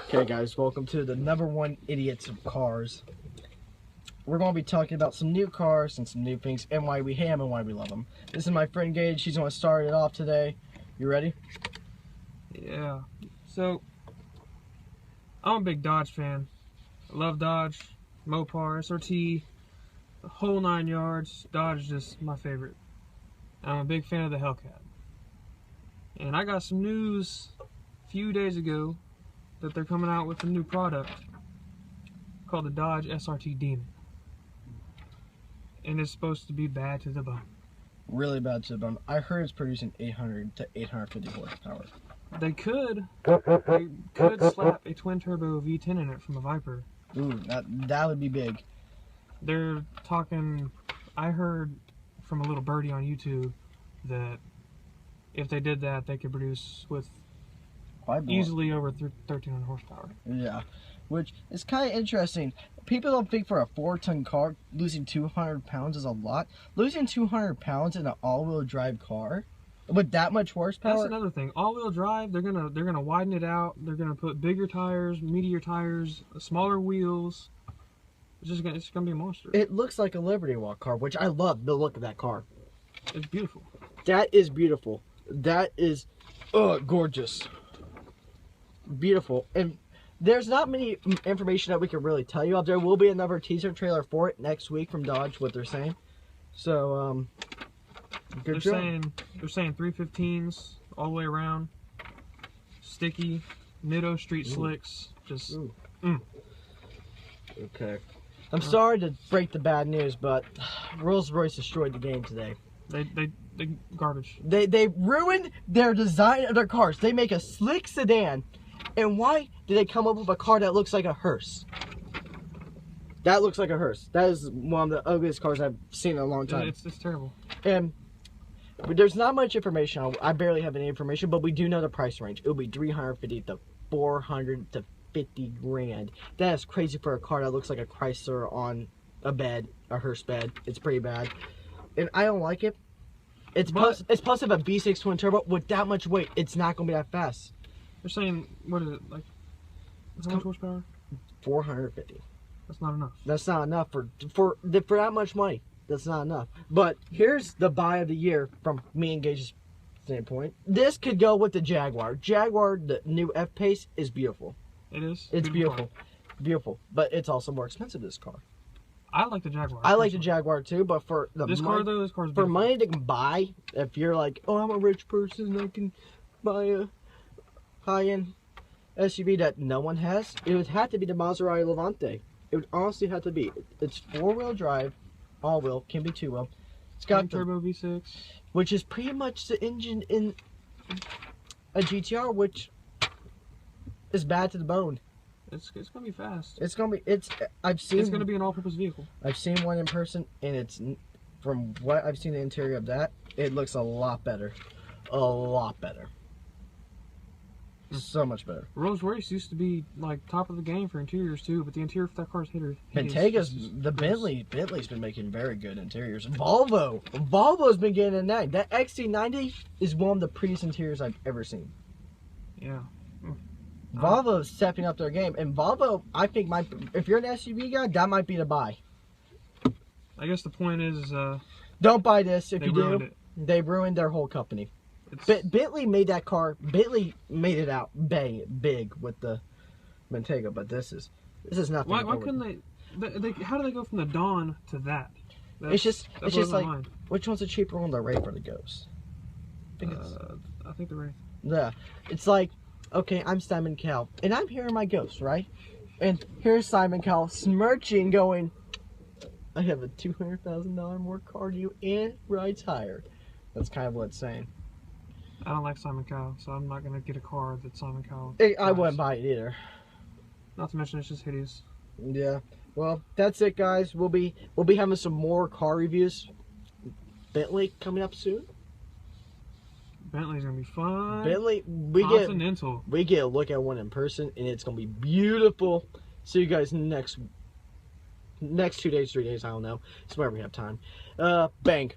Okay guys, welcome to the #1 idiots of cars. We're going to be talking about some new cars and some new things and why we hate them and why we love them. This is my friend Gage. She's going to start it off today. You ready? Yeah. So, I'm a big Dodge fan. I love Dodge, Mopar, SRT, the whole 9 yards. Dodge is just my favorite. I'm a big fan of the Hellcat. And I got some news a few days ago that they're coming out with a new product called the Dodge SRT Demon. And it's supposed to be bad to the bone. Really bad to the bone. I heard it's producing 800 to 850 horsepower. They could slap a twin-turbo V10 in it from a Viper. Ooh, that would be big. They're talking, I heard from a little birdie on YouTube that if they did that, they could produce with easily over 1,300 horsepower. Yeah, which is kind of interesting. People don't think for a 4-ton car, losing 200 pounds is a lot. Losing 200 pounds in an all-wheel drive car with that much horsepower. That's another thing. All-wheel drive, they're gonna widen it out. They're gonna put bigger tires, meatier tires, smaller wheels. It's gonna be a monster. It looks like a Liberty Walk car, which I love the look of that car. It's beautiful. That is beautiful. That is, gorgeous. Beautiful. And there's not many information that we can really tell you out there. Will be another teaser trailer for it next week from Dodge, what they're saying. So, good job. They're saying 315s all the way around. Sticky, Nitto street slicks. Just, Okay. I'm sorry to break the bad news, but Rolls-Royce destroyed the game today. They garbage. They ruined their design of their cars. They make a slick sedan. And why did they come up with a car that looks like a hearse? That looks like a hearse. That is one of the ugliest cars I've seen in a long time. It's terrible. And there's not much information. I barely have any information, but we do know the price range. It'll be 350 to 400 to 50 grand. That is crazy for a car that looks like a Chrysler on a bed, a hearse bed. It's pretty bad. And I don't like it. It's plus of a V6 twin turbo with that much weight. It's not going to be that fast. They're saying, what is it, like, how much horsepower? 450. That's not enough. That's not enough for that much money. That's not enough. But here's the buy of the year from me and Gage's standpoint. This could go with the Jaguar. Jaguar, the new F-Pace, is beautiful. It is? It's beautiful. Beautiful. But it's also more expensive, this car. I like the Jaguar. I like the Jaguar too, but for the this car though, this car's for beautiful. money to buy, if you're like, oh, I'm a rich person, I can buy a high-end SUV that no one has, it would have to be the Maserati Levante. It would honestly have to be. It's 4-wheel drive, all-wheel, can be 2-wheel. It's got turbo V6, which is pretty much the engine in a GTR, which is bad to the bone. It's gonna be fast. It's gonna be. I've seen. It's gonna be an all-purpose vehicle. I've seen one in person, and it's, from what I've seen the interior of that, it looks a lot better. A lot better. So much better. Rolls-Royce used to be like top of the game for interiors too, but the interior for that car is hideous. Bentley's been making very good interiors. Volvo's been getting in that. That XC90 is one of the prettiest interiors I've ever seen. Yeah. Volvo's stepping up their game, and Volvo, I think, if you're an SUV guy, that might be the buy. I guess the point is, don't buy this. If you do, ruined they ruined their whole company. Bentley made that car. Bentley made it out big with the Bentayga, but this is nothing. Why couldn't they? How do they go from the Dawn to that? It's just like, which one's a cheaper one, the Wraith or the Ghost? I think the Wraith. Yeah, it's like, okay, I'm Simon Cowell, and I'm here in my Ghost, right? And here's Simon Cowell smirching, going, I have a $200,000 more car than you and rides higher. That's kind of what it's saying. I don't like Simon Cowell, so I'm not gonna get a car that Simon Cowell. I wouldn't buy it either. Not to mention, it's just hideous. Yeah. Well, that's it, guys. We'll be having some more car reviews. Bentley coming up soon. Bentley's gonna be fun. Bentley, we get a look at one in person, and it's gonna be beautiful. See you guys next 2 days, 3 days. I don't know. It's whenever we have time. Bang.